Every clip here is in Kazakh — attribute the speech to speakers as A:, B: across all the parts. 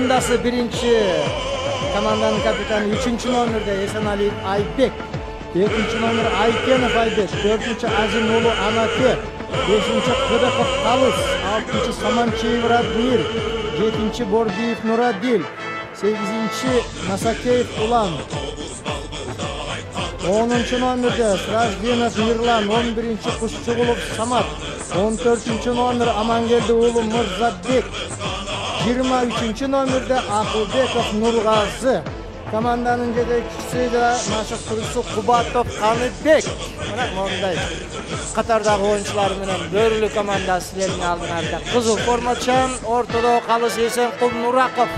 A: командасы birinci команданын капитаны 3-cü номерде Эсеналиев Айбек, 2-cü номер Айкенов Айбек, 4-cü Азимулу Анаке, 5-cü Кыдыков Талыс, 6-cü Саманчиев Радмир, 7-cü Борбиев Нурадил, 8-cü Насакеев Улан, 10-cü номерде Сражденов Мирлан, 11-cü Кушчугулов Самат, 14-cü номер Амангелди Улу Мырзабек, 23-cü номерде Акылбеков Нургазы, команданын жетекчиси да машыктыруучусу Кубатов Каныбек. Мына мондай катардагы оюнчулар менен Бөрүлү командасы силердин алдыңарда. Кызыл формачан ортодо Калыс Эсенкул Нураков.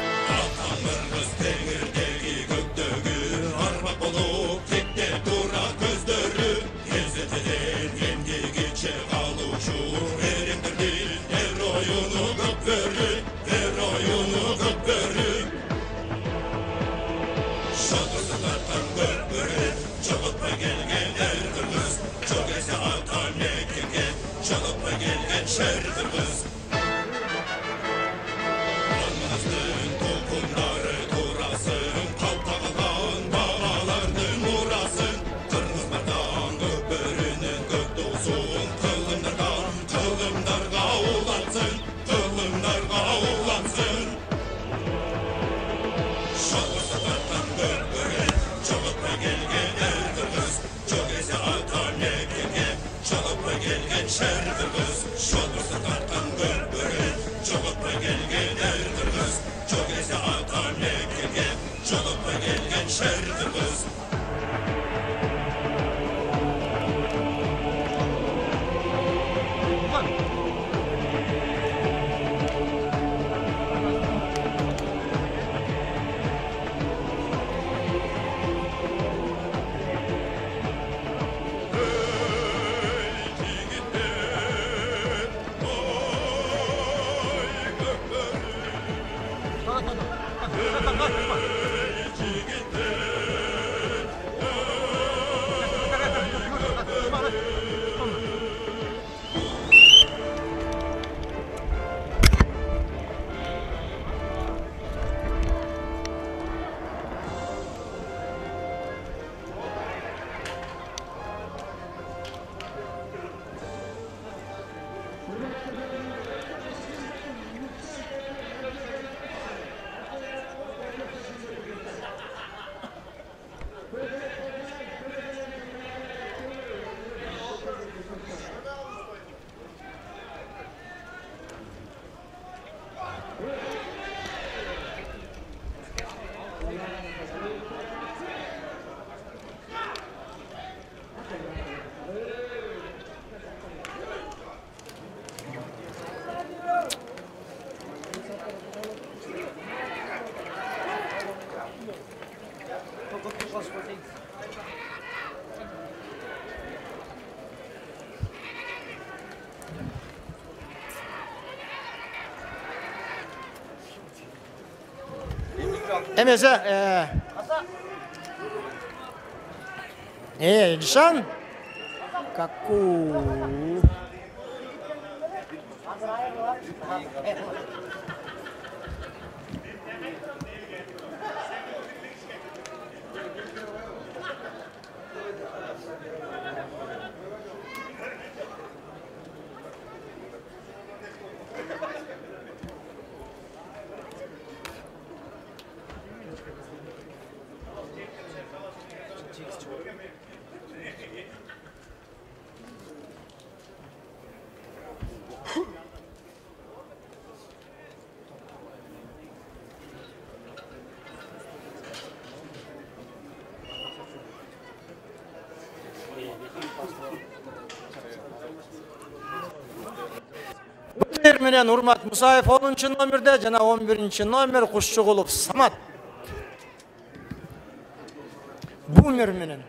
A: Emese, Дишан, какую? Менен Урмат Мусаев 10-cü номерде жана 11-cü номер Кушчугулов Самат. Бумер менен.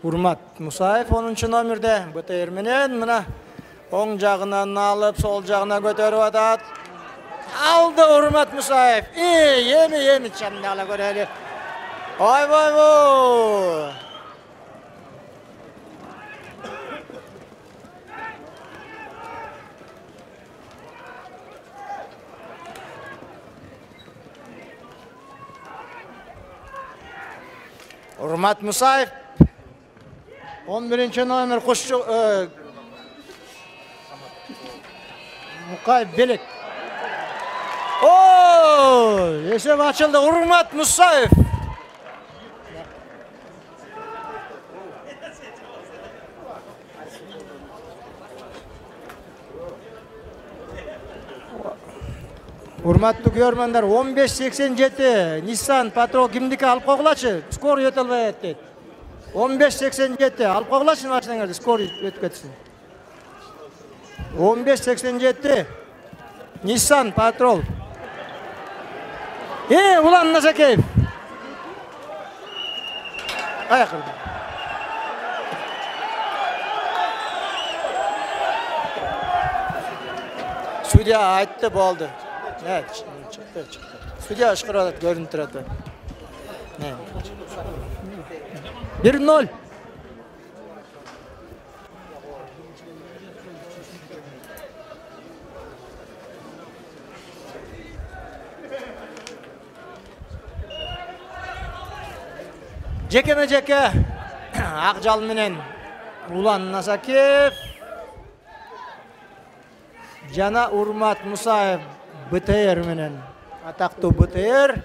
A: Урмат Мусаев 10-cü номерде БТР менен мына оң жағынан алып, сол жағына көтеріп атат. aldı Urmat Musayev. Yemi çamdala göreli. Vay. Urmat Musayev 11. nomer Kuşçu Mukay Belik. Esep açıldı Urmat Musayev. Hurmatlı görmenler 15.87 Nissan Patrol kimdiki alıp koğulaşı skor yetelbay etti. 15.87 alıp koğulaşı maçtan skor yetketsin. 15.87 Nissan Patrol. Ulan nasıl keyif? Ayak kırdı. Sudya aytdı boldu. Evet, çıktı. Sudya ışkıradı, görüntüradı. Ne? 1-0. Jeke Akjal menen Ulan Nasakev jana Urmat Musayev BTR menen ataqtуу BTR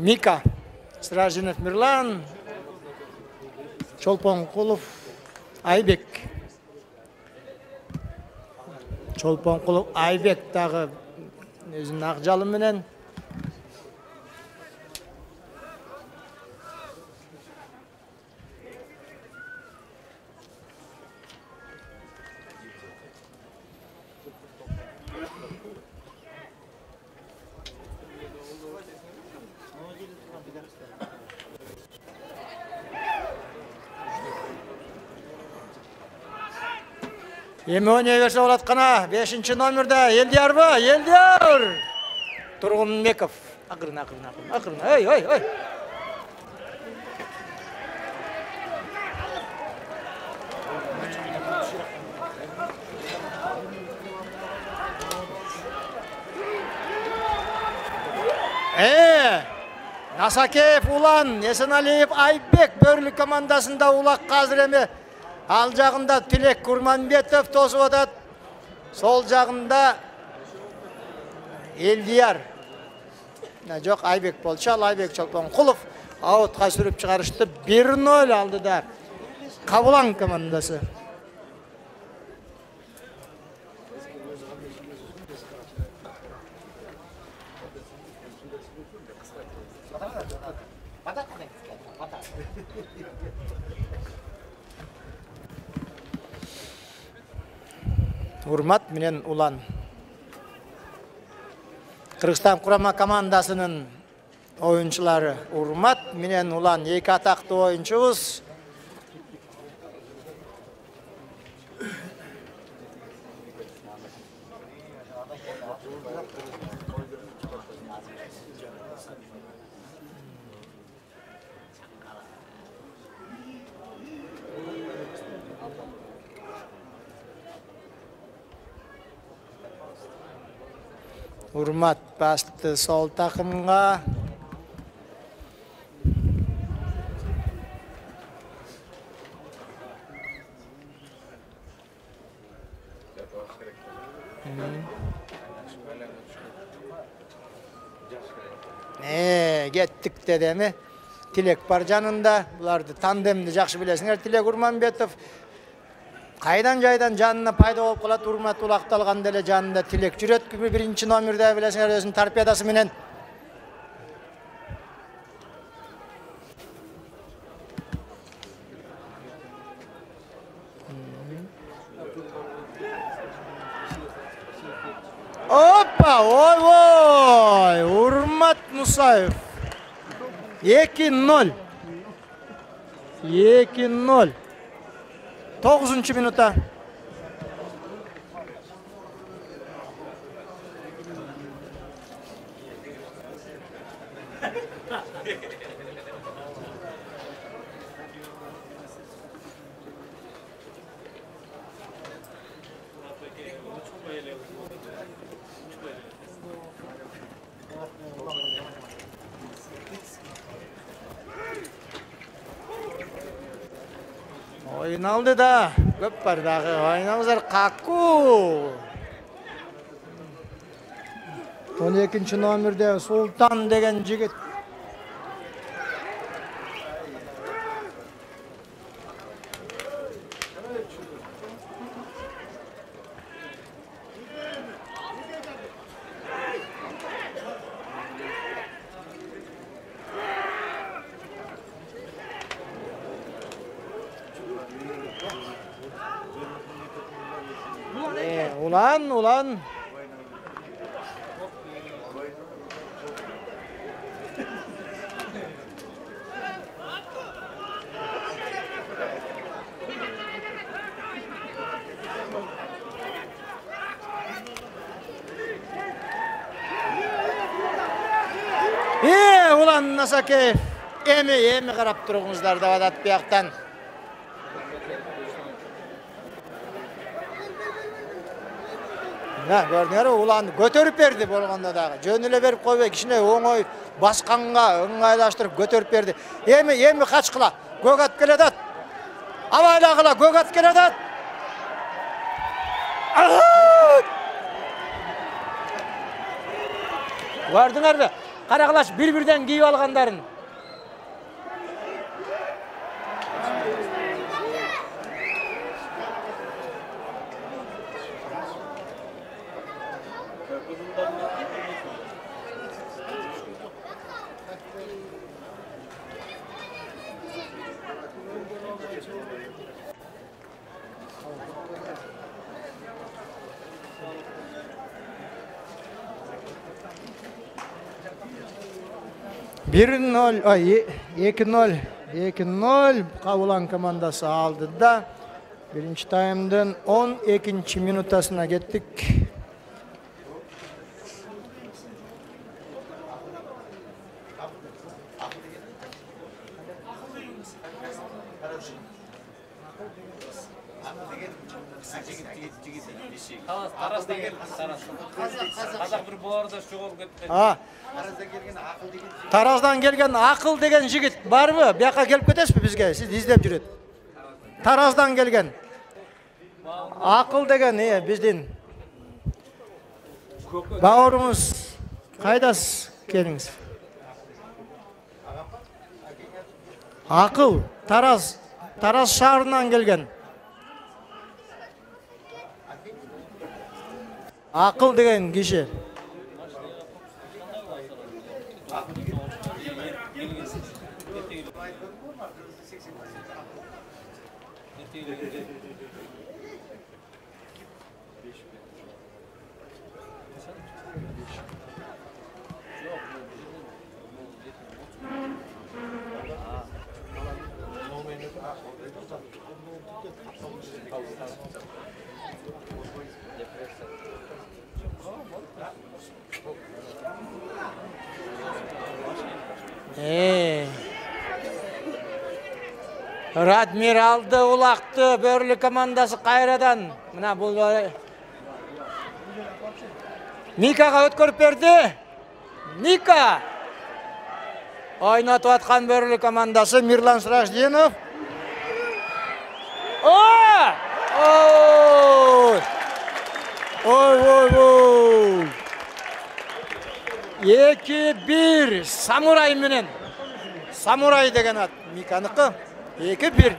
A: Mika Stражинов Мирлан Чолпонкулов Айбек Чолпонкулов Айбек тагы өзүнүн Акжалы менен Эми ойнай берсе болот кана 5 номерде Элдиярбы? Элдияр! Тургунбеков. Акырын. Ой. Насакеев Улан, Есеналиев Айбек Бөрлүк командасында улак казыр эми. Ал жағында Тилек Курманбетов тосып атат. Сол жағында Элдияр. Жоқ, Айбек болчу, ал Айбек Чолпонкулов аутка сүрүп чыгарышты. 1-0 алды да Кабылан командасы. Урмат менен Улан. Кыргызстан курама командасынын оюнчулары Урмат менен Улан эки атактуу оюнчубуз. Урмат басты сол такымга. Gittik dedemi. Tilek бар жанында. Буларды тандемди жакшы билесиңер. Tilek Урманбетов кайдан жайдан жанына пайда болуп калат. Урмат улакталганда эле жанында Tilek жүрөт. Биринчи номерде билесиңер өзүнүн торпедасы менен. Опа, ой, Урмат Мусаев. 2-0. 2-0. 9-нчы минутта. Ойналды да, көп бар дағы, ойнаңыздар қақу. 12-нчы номерде Султан деген жігіт. Ulan. Ulan Nasake, emi qarap turğunuzlar da adat buyaqtan. Gördüңөр, улан көтөрүп берди болгондо дагы. Жөн эле берип койбой, кичине оңой басканга ыңгайлаштырып көтөрүп берди. Эми качкыла, көк ат келатат. Абайлагыла, көк ат келатат. Gördüңөрбү? Карагылаш бир-бирден кийип алгандарын. Bir 2-0 Кабулан командасы алды да. Birinci таймдын 12-нчы минутасына кеттик. Тараздан келген Акыл деген жигит барбы? Бияка келип кетесизби бизге? Сиз издеп жүрөт. Тараздан келген Акыл деген биздин бауырыңыз. Кайдасыз? Келиңиз. Акыл, Тараз шаарынан келген. Акыл деген киши. Радмир алды улақты Бөрлі командасы қайрадан. Мына бұл Никаға өткөрүп берди. Ника. Ойнатып аткан Бөрілі командасы Мирлан Сражденов. Ой! 2-1 Самурай менен. Самурай деген ат Никаныкы. 2-1.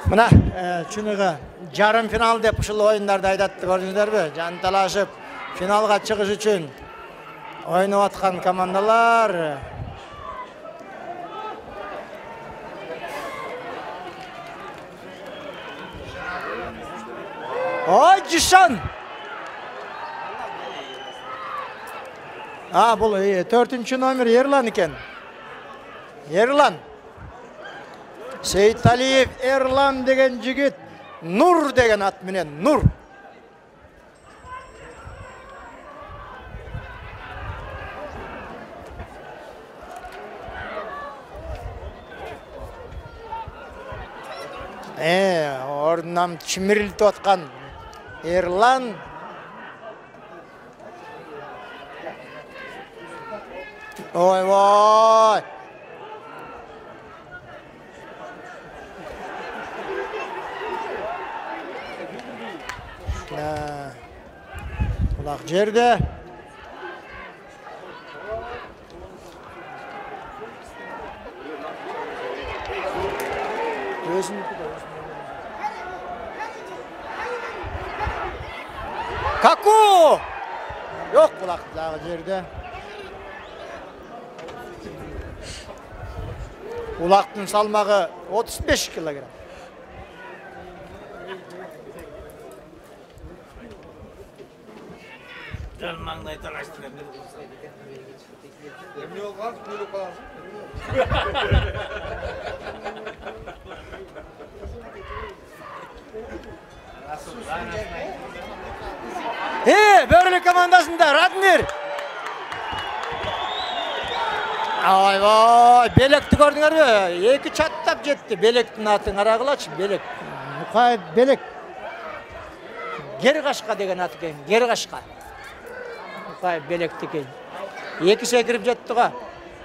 A: Мына чыныгы жарым финал деп ушул оюндарды айтатты, көрдүңүздөрбү? Жанталашып финалга чыгыш үчүн ойноп аткан командалар. Ой, Жишан! Бул 4-номер Ерлан экен. Ерлан. Сейталиев Ерлан деген жигит, Нур деген ат менен, Нур. Ордунан чимирилтип аткан Ерлан. Ой. Kulak жерде. Kaku! Yok kulak жерде. Kulактын салмагы 35 килограмм.
B: Mangday talaştırıp.
C: Emni olmaz, kuyruk kalsın.
A: Börülük komandasında Radmir. Vay, Belekti gördüңөр mü? Eki çattap jetti. Belektin atın aragılaç, Belek. Mukay Belek. Geri kaşka degen atı ken, geri kaşka. Белекті кен. Екі секіріп жеттіға.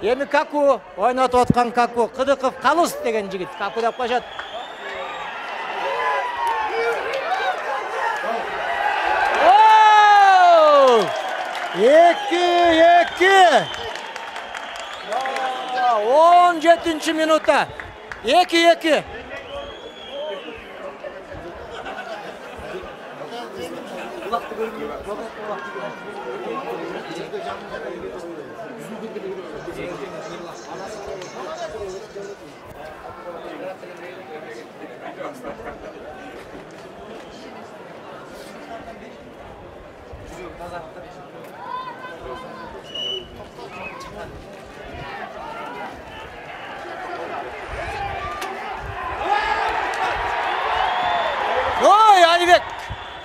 A: Емі Каку, ойнатып отқан Каку, Қыдықов қалыс деген жігіт. Каку деп қашады. Екі. 17-ші минутта. 2-2.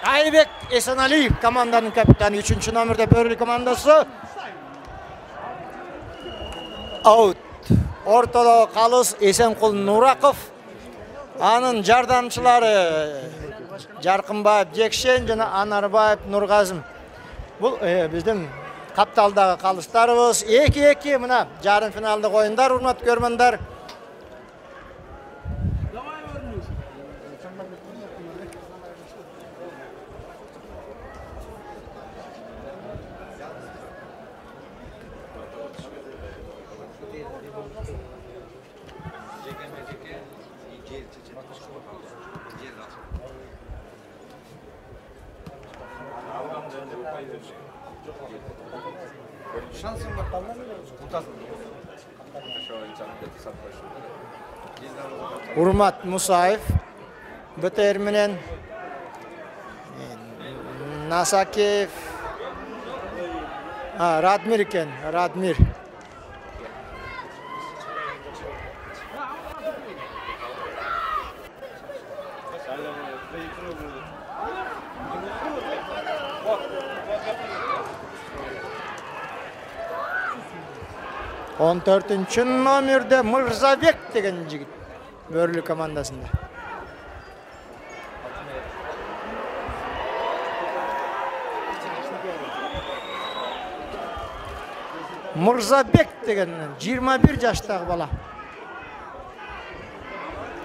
A: Айбек Эсеналиев команданын капитаны, 3-чү номерде Бөрілі командасы. Аут. Ортодо қалыс Эсенкул Нураков. Анын жардамчылары Жаркынбаев Жекшен жана Анарбаев Нургазым. Бул биздин капталдагы калыстарыбыз. 2-2 мына жарым финалдык оюндар, урматтуу көрөрмандар. Urmat Musayev biter менен Насакеев Радмир екен, Радмир. Он төртінші номерде Мырзабек деген жігіт Бөрлі командасында. Мырзабек деген 21 жаштағы бала.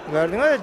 A: Көрдің бе?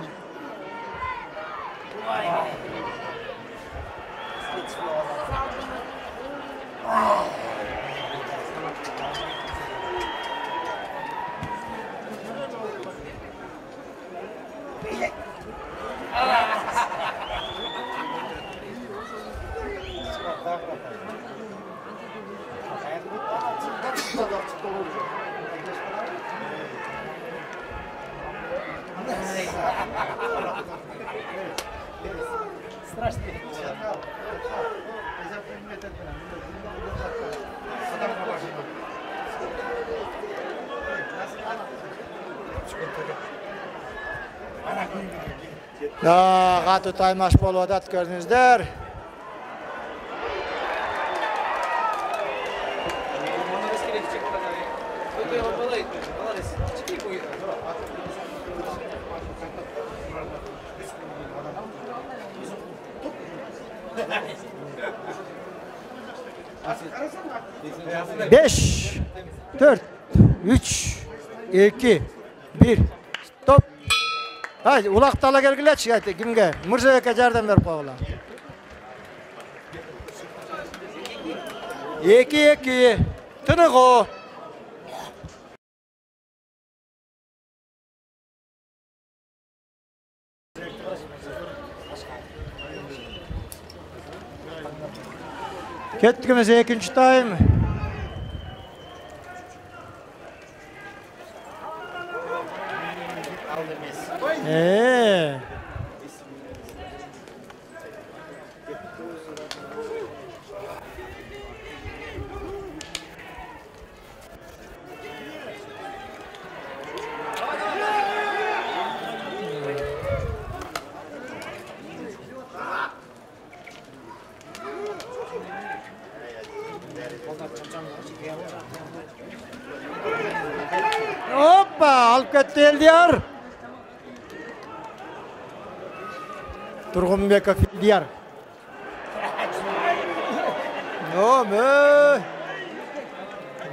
A: Қату таймаш болуп атат, көрдүңүздөр. Beş, 4, 3, 2, 1, stop. Haydi, ulaqtala kelgileçi, haydi, kimge? Mırzabek'e jardam berip koygular. 2-2, tınık o. Kettikimiz ikinci time. Hoppa, alıp ketdi Eldiyar. Turg'unbekov Eldiyar.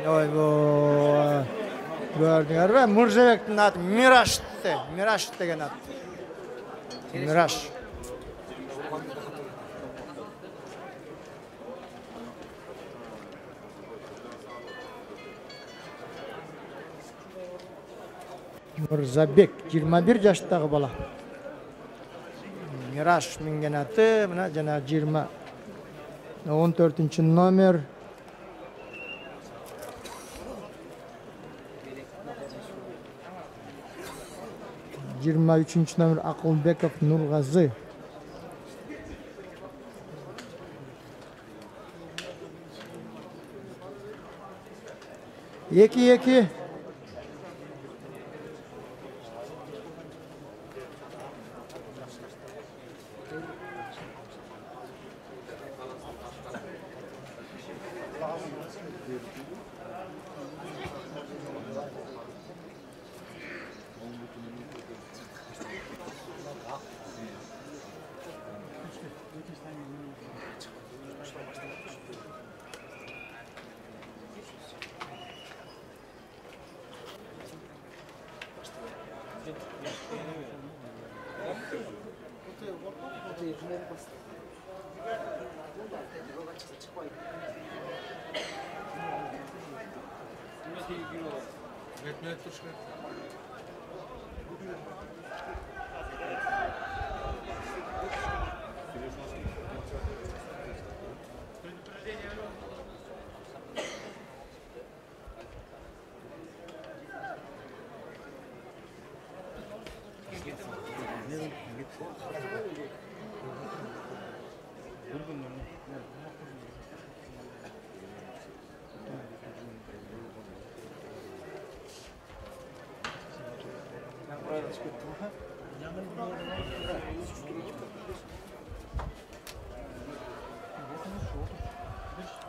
A: Oy, gördüңөр бе? Мырзабектин аты Мираш деген аты. Мираш. Мырзабек 21 жаштагы бала. Мираш минген аты, мына жана 20 14 номер. Жиырма үчүнчү номер Акылбеков Нургазы. Эки.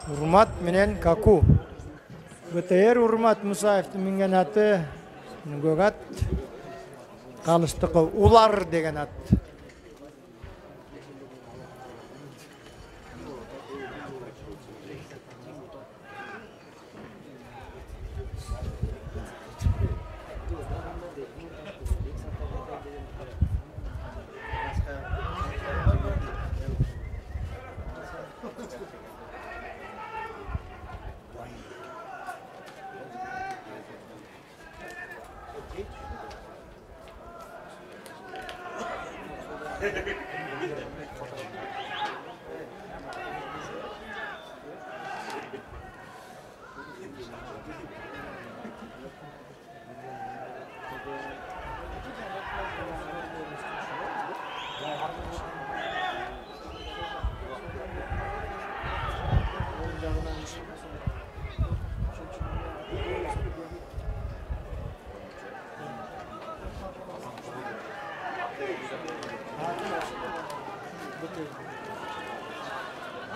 A: Урмат менен Каку. БТР Урмат Мусаевтин минген аты Нүгөк ат. Калыштыкы Улар деген ат.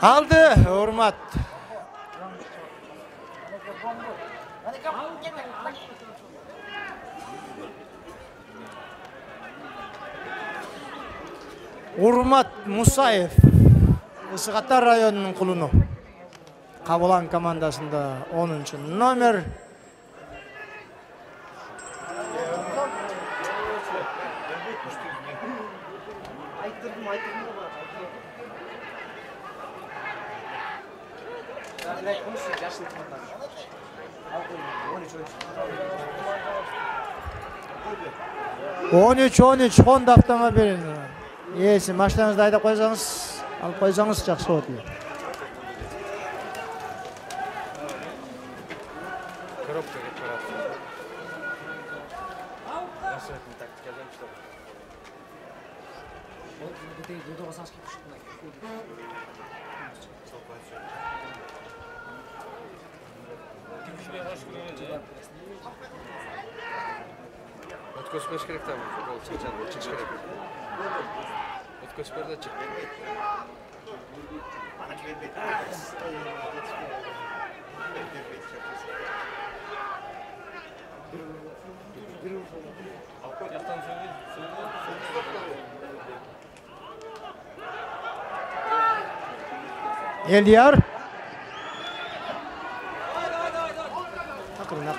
A: Aldı Urmat. Urmat Musaev. Ысыгатар районунун кулуну. Кабылан командасында 10-чы номер. Он үч Honda автомобиль. Esi машинаңызды айдап койсаңыз, алып койсаңыз жакшы болот эле.
C: Өткөспөш керек там, ол чыгыш керек. Өткөспөрдө чык.
A: Eldiyar. Akıllı.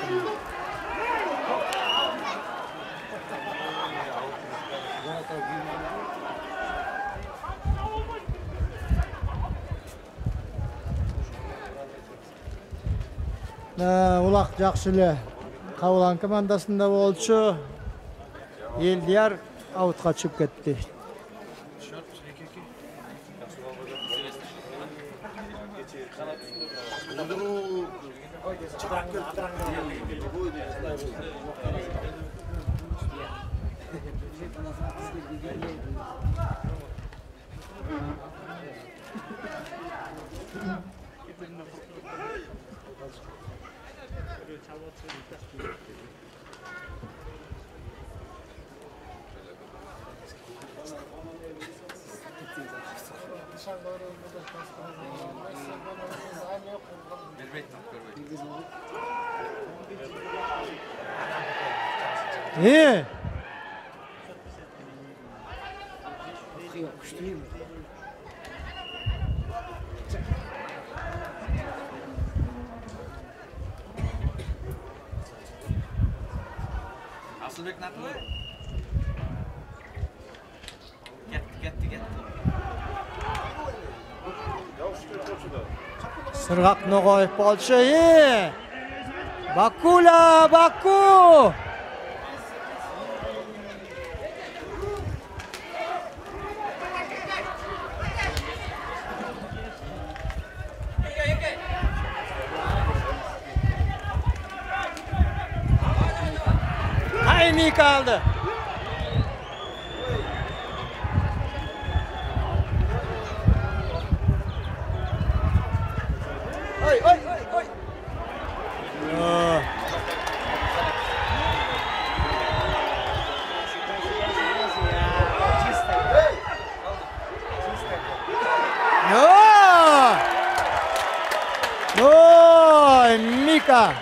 A: Улак жакшы эле Кабылан командасында болчу. Элдияр аутка чыгып кетти.
C: Asılbek ne yapıyor? Gitti.
A: Сыргак Ногоев болчу. Бакула, Баку. Ayni kaldı. Oy. Oy, Mika.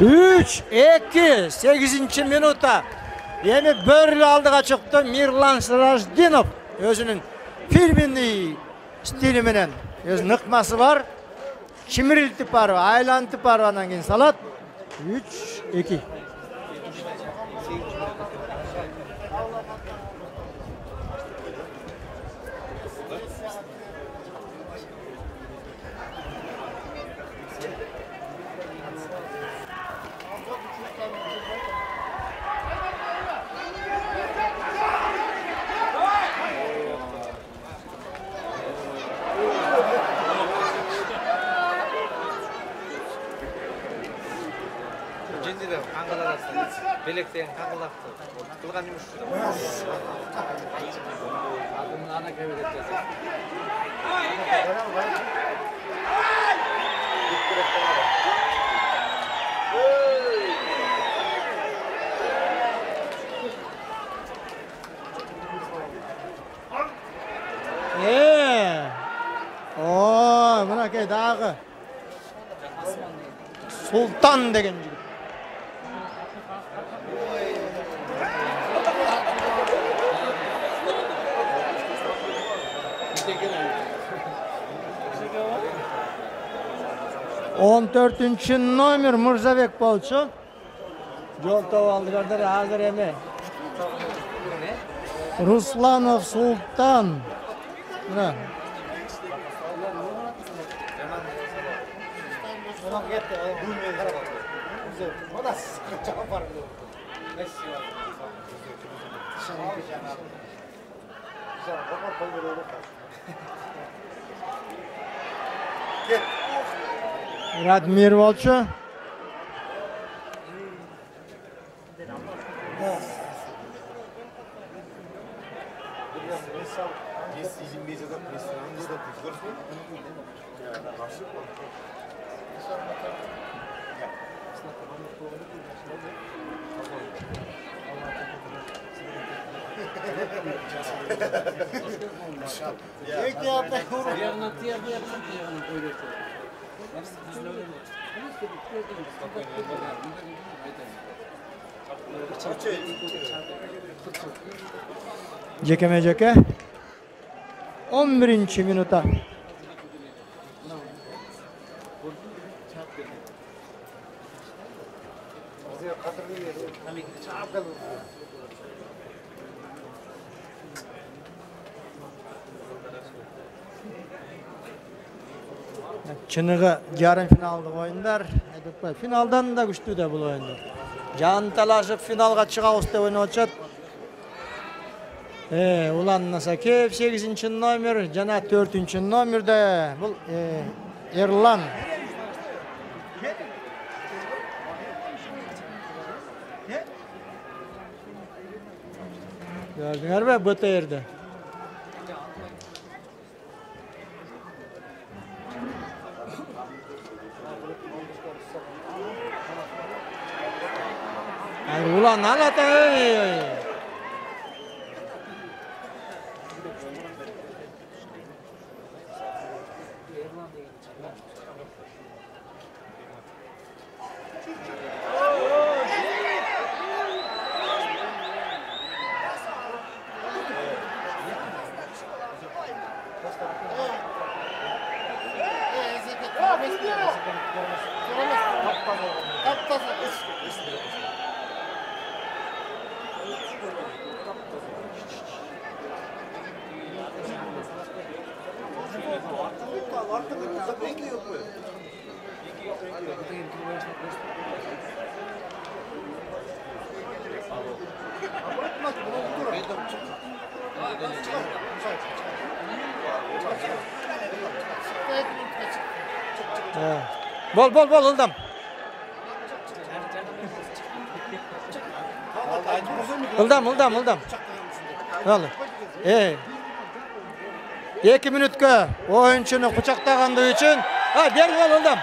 A: 3-2, 8. minuta. Yeni börlü aldığa çıktı Mirlan Sırajdinov. Özünün filmini stili menen, öz nıkması var. Çimiriltip var, aylantıp var ondan keyin salat. 3-2.
C: Жендиде қаңғаласын. Белектен қаңғалақты. Қылған емес. Адымын ана кебек етті.
A: Oy, mınakey dağı. Sultan деген жігіт. Он 4-cü номер Мырзабек болчу. Жол таап алдылар, азыр эме. Русланов Султан. Мына. Радмир болчу. Jekeme-jeke 11. minuta. Чыныгы жарым финалдык оюндар. Финалдан да күчтүү да бул оюндар. Жан талашып финалга чыгабыз деп ойноп атышат. Улан Насакеев 8-ci номер, жана 4-cü номерде бул Эрлан. Görдүңөрбү БТР'де? Ulan alata. Bol ıldım. Ildım. Al. 2 minutga oyunchuni quchoqlaganligi uchun, berib ıldım.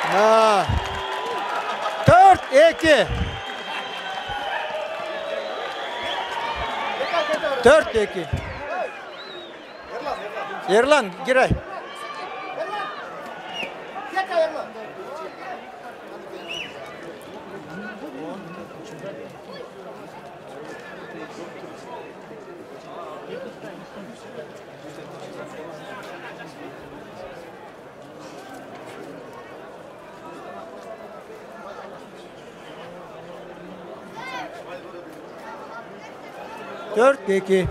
A: 4-2. 4-2. Erlan giray. Dört iki.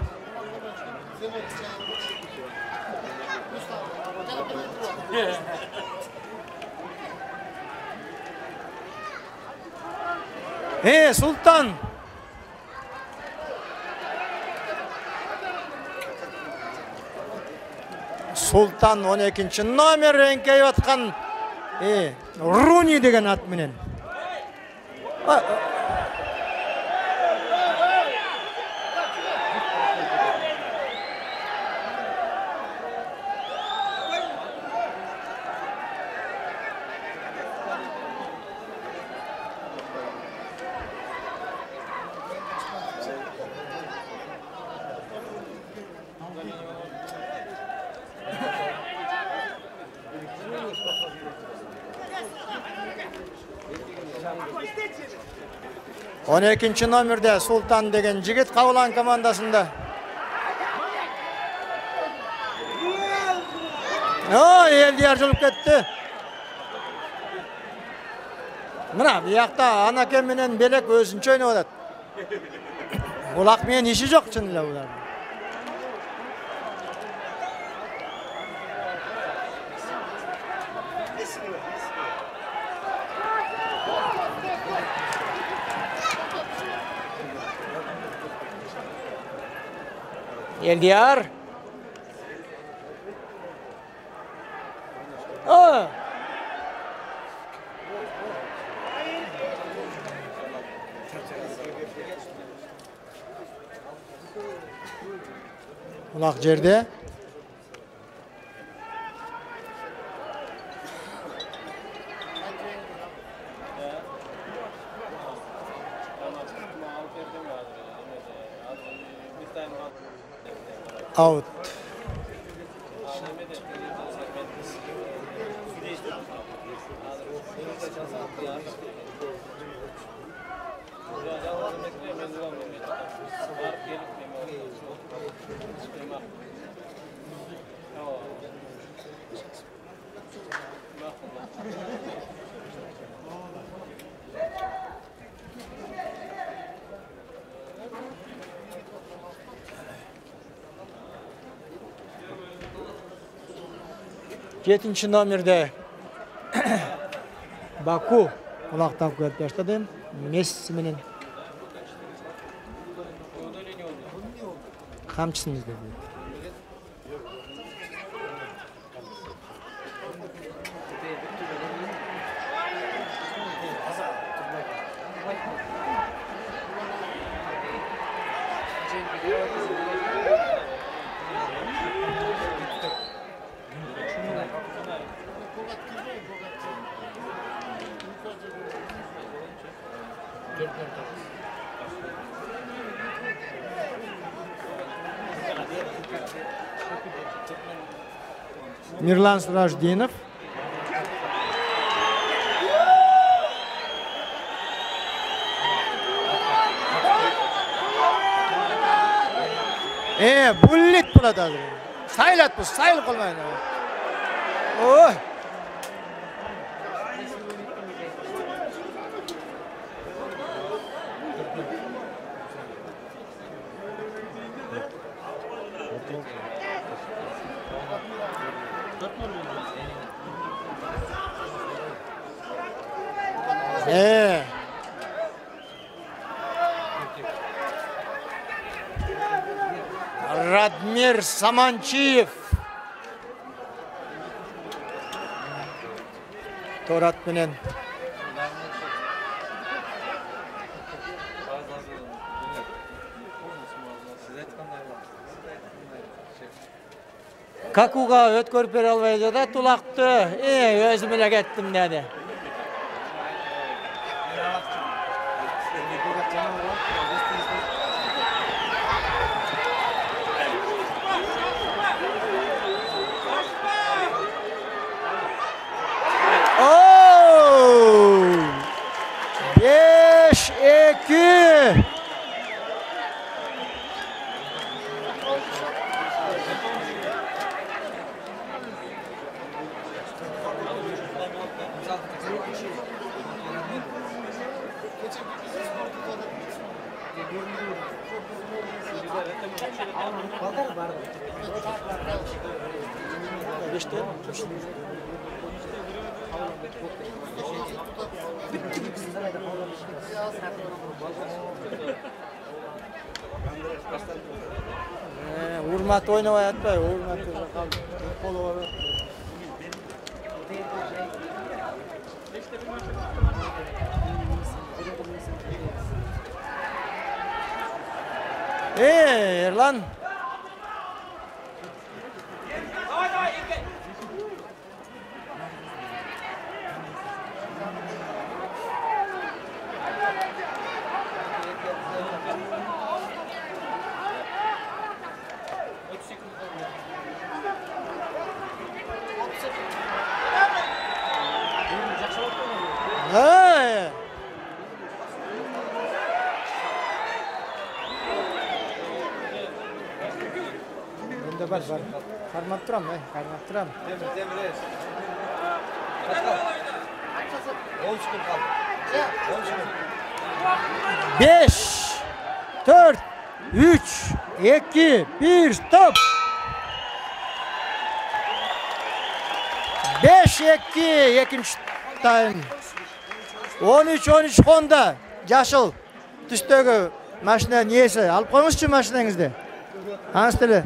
A: Sultan. Sultan 12-ci номер еңкейіп атқан Руни деген атменен. On ekinci номерде Sultan деген жігіт Қаулан командасында. Елдияр жылып кетті. Мына бұяқта Анаке менен Белек өзінше ойнап атат. Бұлақ мен іші жоқ шынында бұлар. Eldiyar. Kulak жерде. Out. Жетінші номерде Баку құлақтап көріп баштады. Месси менен қамшысын іздеді. Мирлан Сураждинов. Bullet burada. Sayıl at bu, sayıl kılmayın. Oy. Радмир Саманчиев. Торат менен. Какуга өткөрүп бере албайды да тулақты. Өзүм эле кеттим деди. Urmat oynamay atpay, Urmat kaldı. Kolu var. Erlan. Hey. Bunda var. Karmak duram, karmak duram.
C: Demir. 10 sekund kaldı. 10 sekund.
A: 5, 4, 3, 2, 1, stop. 5-2, ikinci time. 13-13 Honda. Yaşıl tüstегі машина несі? Алып қойыңызшы машинаңызды. Аңыз тілі.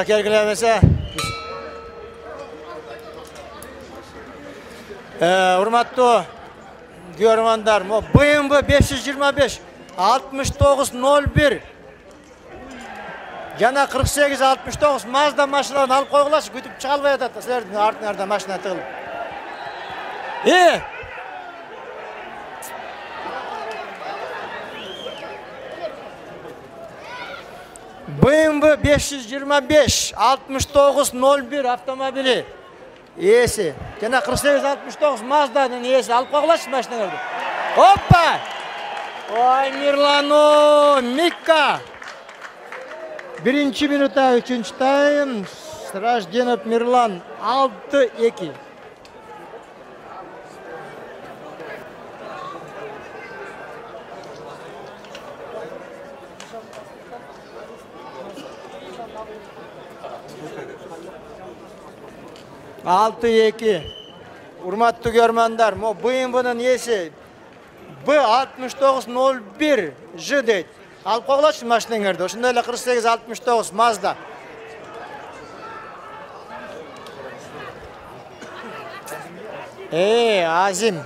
A: Келгілемесе. Урматтуу görmanдар, BMW 525 6901 жана 4869 Mazda машиналарын алып койгулачы, күтүп чыга албай атат. Силердин артыңарда машина тыгылып. BMW 525 6901 автомобили иесі. Жана 4869 Маздa'nın иесі. Алып қоғылашы машиналарды. Оппа! Ой, Мирлану, Микка. Birinci minuta, üçüncü тайм. Сражденов Мирлан 6-2. Altı iki. Urmatlı görmanlar, BMW'nın iyisi B6901 J deydi. Alып қоғылашы машинаңарды. Ошондой эле 4869 Mazda. Азим.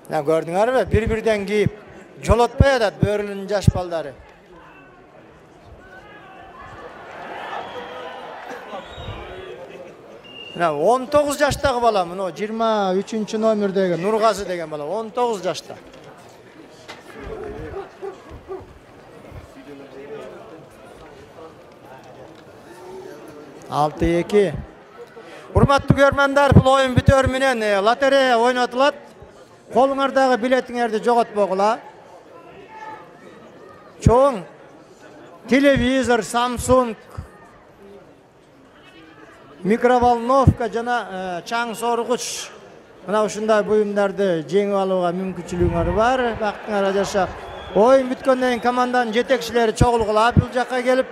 A: Ya gördüңөр бе? Bir-birden giyip жолотпай атат бөрүнүн жаш балдары. Мына 19 жаштагы бала, мына 23 номердеги Нургазы деген бала, 19 жашта. Altı iki. Урматтуу көрмандар, бул оюн бүтөр менен лотерея ойнотулат. Колуңардагы билетиңерди жоготпогула. Чоң телевизор, Samsung, микроволновка жана чаң соргуч Мына ушундай буюмдарды жеңип алууга мүмкүнчүлүгүңөр бар. Бактыңарга жараша оюн бүткөндөн кийин команданын жетекчилери чогулгулап бул жакка келип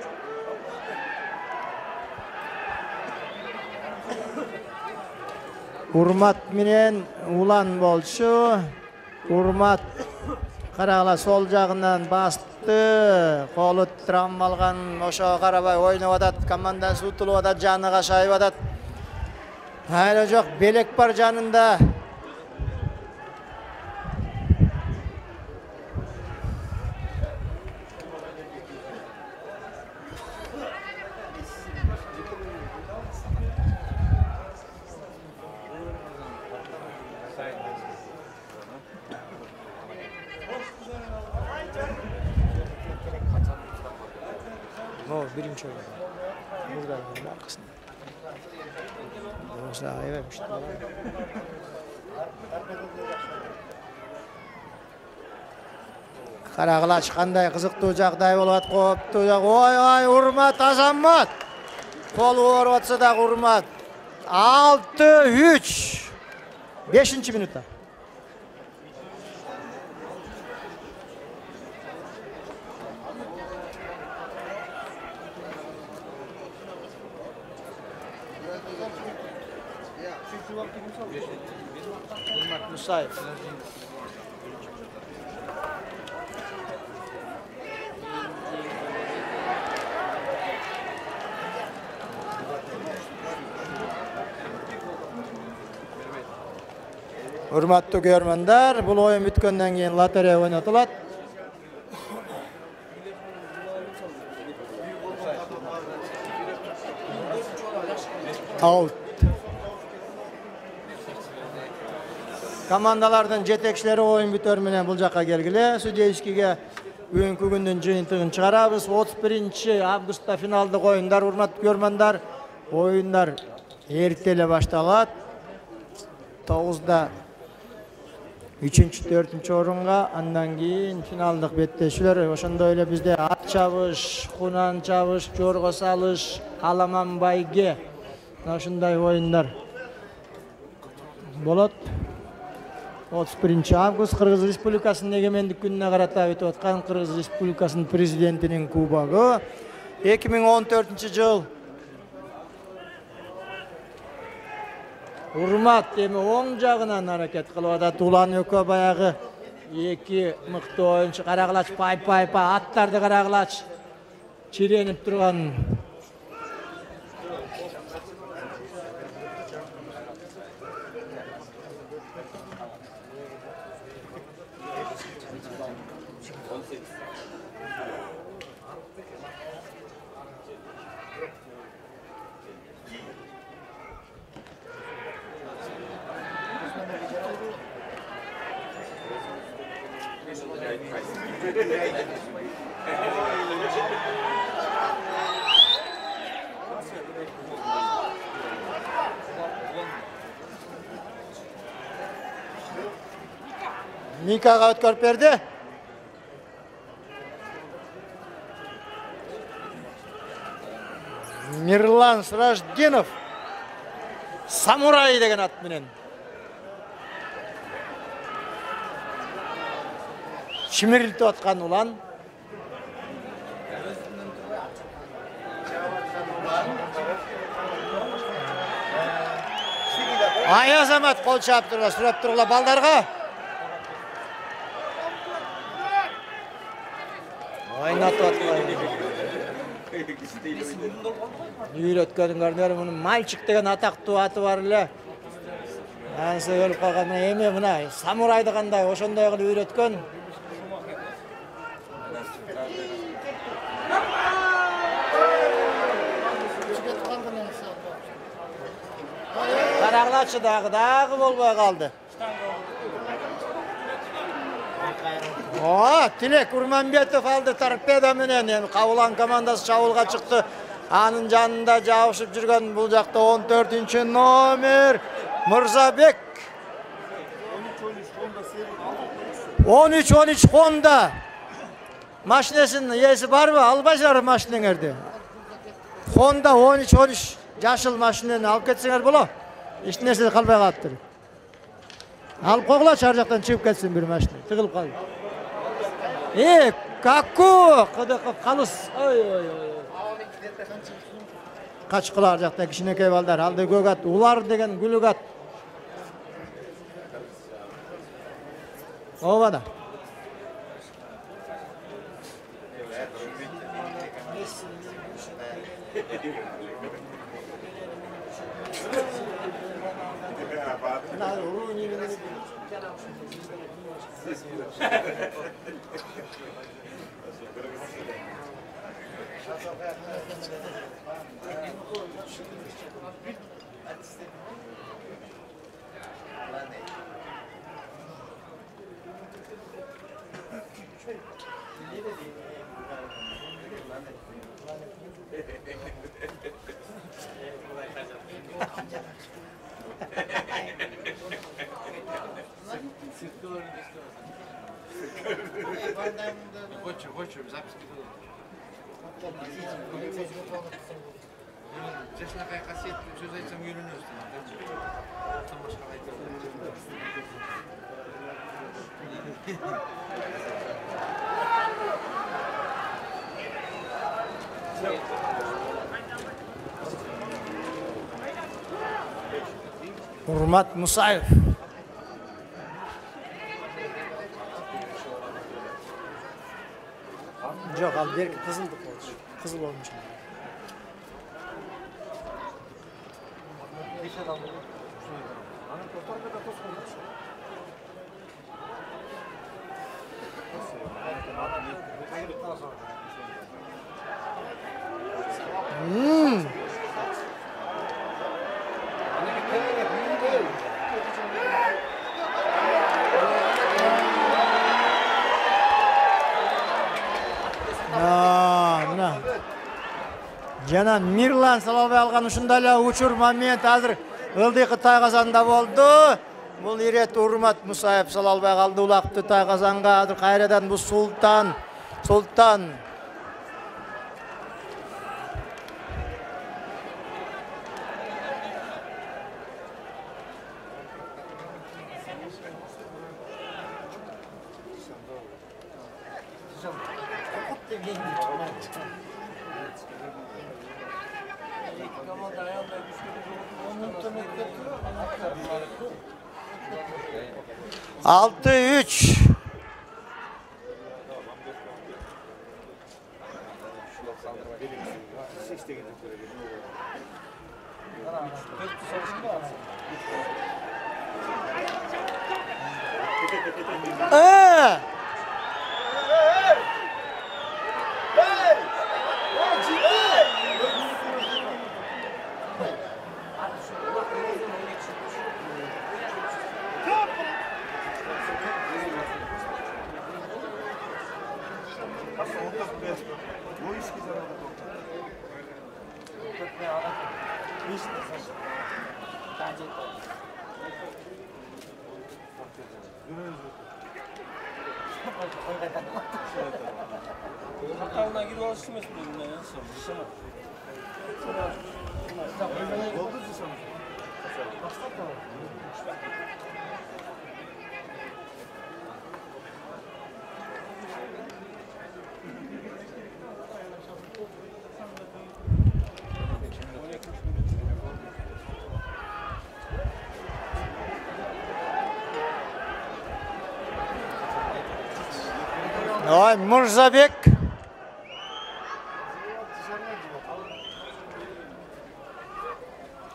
A: Урмат менен Улан болчу. Урмат карагыла сол жагынан басты. Колу травма алган, ошого карабай ойноп атат. Командасы утулуп атат, жаны кашайып атат. Айла жок, белек бар жанында. Birinci oyun. Burada arkasında. Burası ayırmıştı. Karagılaç qanday kızıktуу жагдай болуп атыптı. Oy Urmat Azammat. Kol uğurup atsa da Urmat. 6-3. 5. minutta. Urmat Musayev. Urmatlı görmänler, bul oyun bütkөндөн kийин lotereya oynatylat. Out. Komandalardan жетекчилери oyun бүтөр менен бул жакка келгиле. Судейскиге бүгүнкү күндүн жыйынтыгын чыгарабыз. 31-августта финалдык оюндар, урматтуу көрмандар. Оюндар эртеле башталат. 9-да 3-4 орунга, андан кийин финалдык беттешүүлөр. Ошондой эле бизде ат чабыш, кунан чабыш, жорго салыш, аламан байге. Ошондой оюндар болот. 31-август Кыргыз Республикасынын эгемендик күнүнө карата өтүп аткан Кыргыз Республикасынын президентинин кубогу. 2014-жыл Урмат эми оң жагынан аракет кылып атат. Улан экөө баягы эки мыкты оюнчу Карагылач пай аттарды Карагылач чиренип турган. Никаға өткөрүп берди. Мирлан Сраждинов Самурай деген ат менен чимирилтип аткан Улан. Ай Азамат кол чаап тургула, сурап тургула балдарга. Ойнатып аткан. Үйрөткөнүңөр мунун мальчик деген атактуу аты бар эле. Ансы өлүп калган эми мына самурайды кандай ошондой кылып үйрөткөн. Карагылачы дагы болбой калды. Тилек Урманбетов алды торпеда менен. Эми Кабылан командасы чабуулга чыкты. Анын жанында жабышып жүргөн бул жакта 14-номер Мырзабек. 13-13 Honda. Машинесинин ээси барбы? Албайсыңар машинеңерди. Honda 13-13 жашыл машинени алып кетсеңер болот. Эч нерсе калбай калыптыр. Алып қоғылашы ар жақтан шығып кетсін бір машина. Тығылып қалды. Каку! Қыдықы қалыс. Қачқылар жақта кішінекей балдар. Алды көк ат. Улар деген гүлік ат. Овада.
C: Хочешь, записки туда. Честно, как кассет, что за этим юринуешь? Там можешь
A: Урмат Мусаев. Жоқ, ал беркі қызылды қойшы. Қызыл olmuş. Жана Мирлан Салалбай алған ушундай учур момент азыр ылдыйкы Тайгазанда болду. Бул ирет Урмат Мусаев Салалбай калды улакты Тайгазанга. Азыр кайрадан бул Султан. Altı üç. Ой, Мурзабек.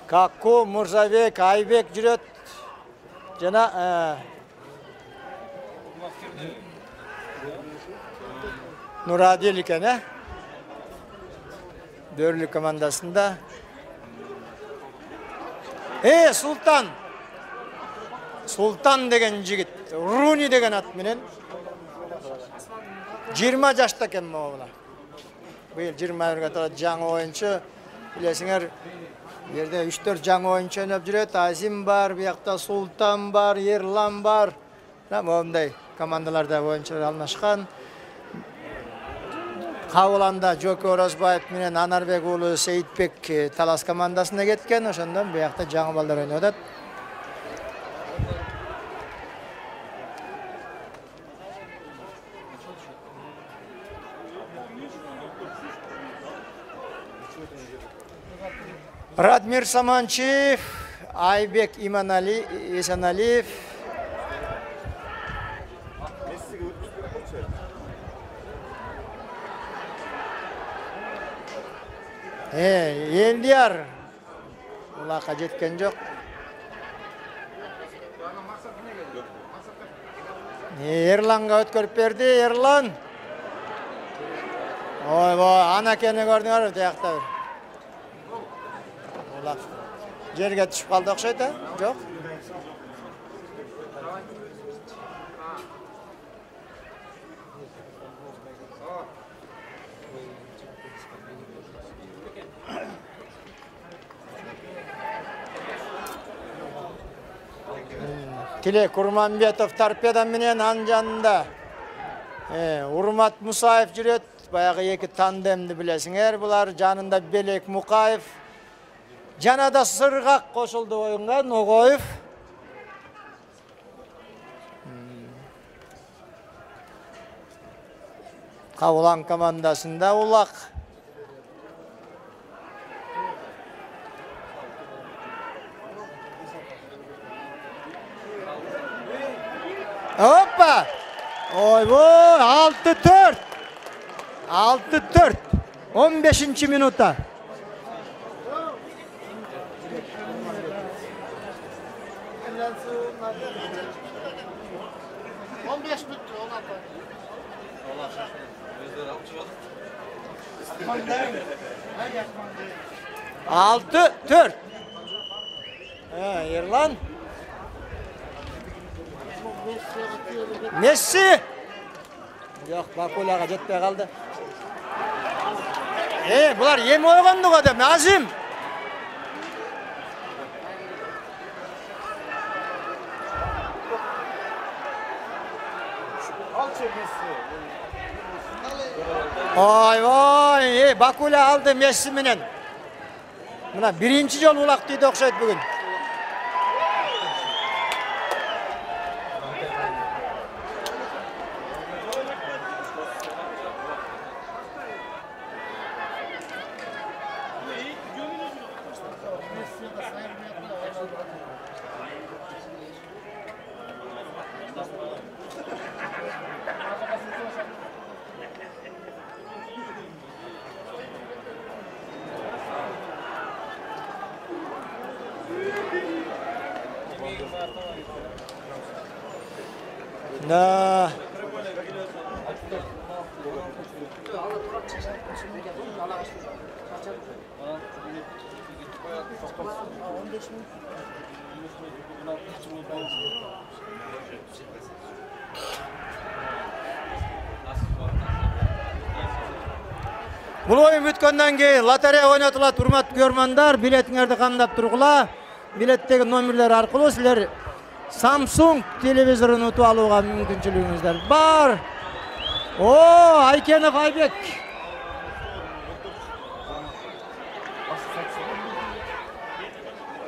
A: Каку, Мурзабек, Айбек жүрөт. Жана Нурадил екен, Бөрлі командасында. Султан. Султан деген жігіт. Руни деген ат менен. 20 жашта екен мына. Быйыл 21-ге толот жаңы оюнчу. Билесиңер, жерде 3-4 жаңы оюнчу ойноп жүрөт. Азим бар, биякта Султан бар, Ерлан бар. Мондай командаларда оюнчулар алынышкан. Кабыланда Жоки Орозбаев менен Анарбек уулу Сейитбек Талас командасына кеткен. Ошондон биякта жаңы балдар ойноп атат. Радмир Саманчиев, Айбек Есеналиев. Елдияр улаққа жеткен жоқ. Ерланға өткөріп берді, Ерлан. Ой, анакені көрдіңер, таяқта бір. Улақ жерге түшіп қалды оқшайды, жоқ? Тілек Урманбетов торпеда менен ан жанында. Урмат Мусаев жүрет, баяғы екі тандемді білесіңер. Бұлар жанында Белек Мұқаев. Жанада Сырғақ қосылды ойынға, Ноғоев. Қаулан командасында Улақ. Hoppa! Oy, 6-4. 6-4. 15. minuta. Altı, dört. Erlan. Messi. Yok, Bakulaga jetpey kaldı. Bular yem oygandık adam, Nazim. Oy, Bakula aldı Messi menen. Mına birinci jol ulak deydi okşaydı bugün. Да. Бұл ойын бүткөндөн кейін лотерея ойнатылат, урматтуу көрөрмандар, билетиңерди камдап тургула. Билеттеги номерлер аркылуу силер Samsung televizorunu utup alууга мүмкүнчүлүгүңүздөр бар. Айкенов Айбек.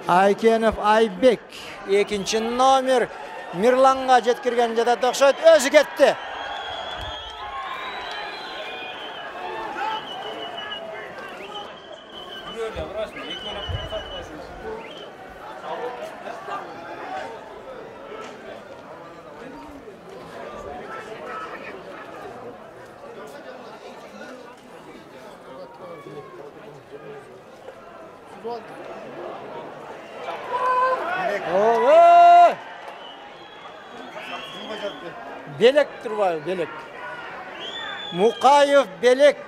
A: Айкенов Айбек. Экинчи номер Мирланга жеткирген жада окшойт, өзү кетти. Белек турбайбы, Белек. Мукаев, Белек.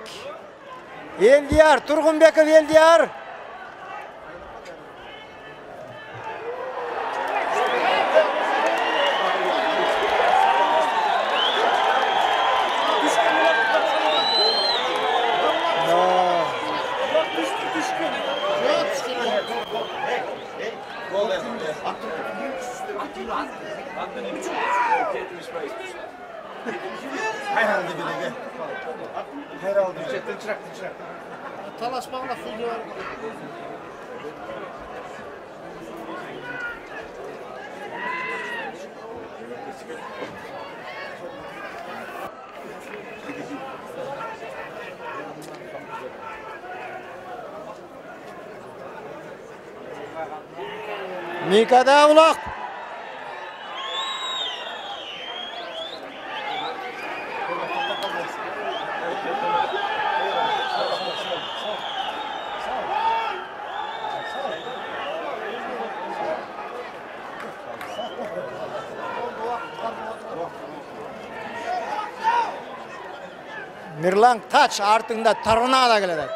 A: Элдияр, Тургунбеков, Элдияр.
D: Talaşmaqla fuldu var.
A: Mikada ulaq. Mirlan Taç артында Tarunada keledi.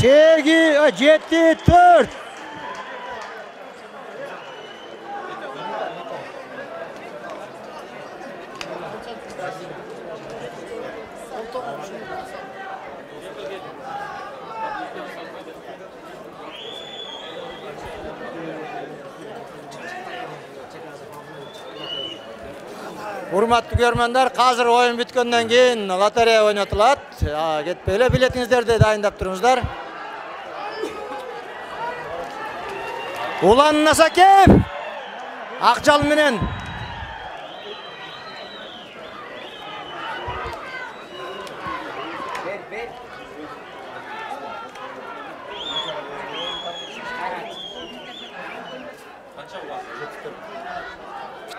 A: Sergi 7-4. Hurmatlı görmänler, hazır oyun bitkenden keyin lotereya oynatılat. Ketpeyler, biletinizdерди dayındap turыңыздар. Ulan Nasakev Akjal menen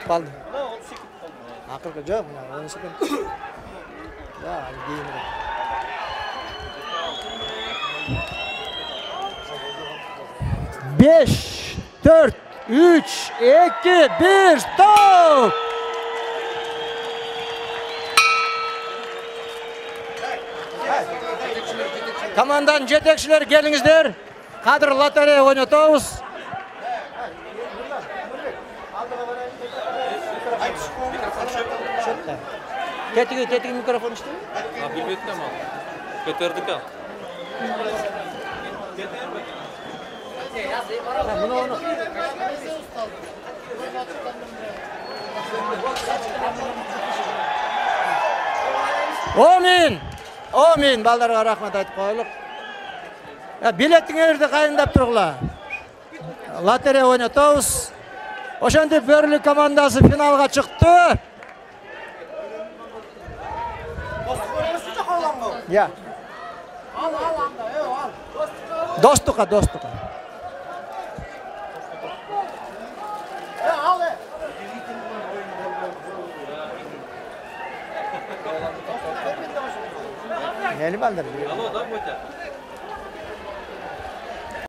A: kaldı. Akırkı жоқ, мына 10 секунд. Ya, дейін. 5, 4, 3, 2, 1, stop! Komandanın жетекшілер келіңіздер. Қазір лотерея ойнатабыз. Тетігі микрофон ішті?
C: Білбеттім ал. Көтердік ал. Omин, балдарға рахмат айтып қойлық. Билеттіңерді қайындап тұрғыла. Лотерея ойнатабыз. Ошонда Бөрлүк командасы финалға чықты. Ya. Al. Dostluğa.
D: Al.
A: Neli baldır?
C: Alo, da bu